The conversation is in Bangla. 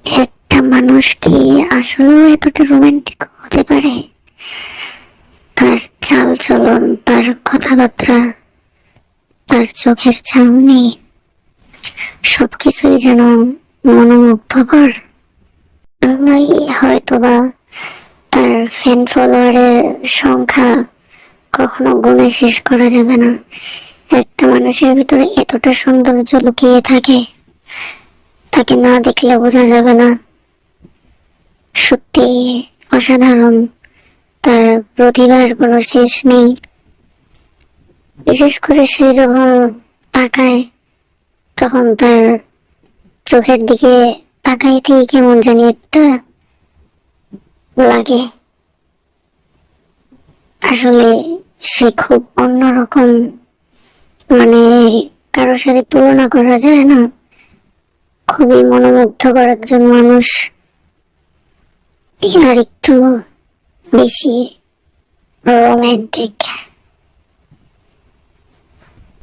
একটা মানুষ কি আসলেও এতটা রোমান্টিক হতে পারে? তার চাল চলন, তার কথাবার্তা, তার চোখের চাহনি, সবকিছুই যেন মনোমুগ্ধকর। জন্যই হয়তোবা তার ফ্যান ফলোয়ারের সংখ্যা কখনো গুণে শেষ করা যাবে না। একটা মানুষের ভিতরে এতটা সৌন্দর্য লুকিয়ে থাকে, তাকে না দেখলে বোঝা যাবে না। সত্যি অসাধারণ, তার প্রতিভার কোনো শেষ নেই। বিশেষ করে সে যখন তাকায়, তখন তার চোখের দিকে তাকাইতেই কেমন জানি একটা লাগে। আসলে সে খুব অন্যরকম, মানে কারোর সাথে তুলনা করা যায় না। খুবই মনোমুগ্ধকর একজন মানুষ, আর একটু বেশি রোমান্টিক।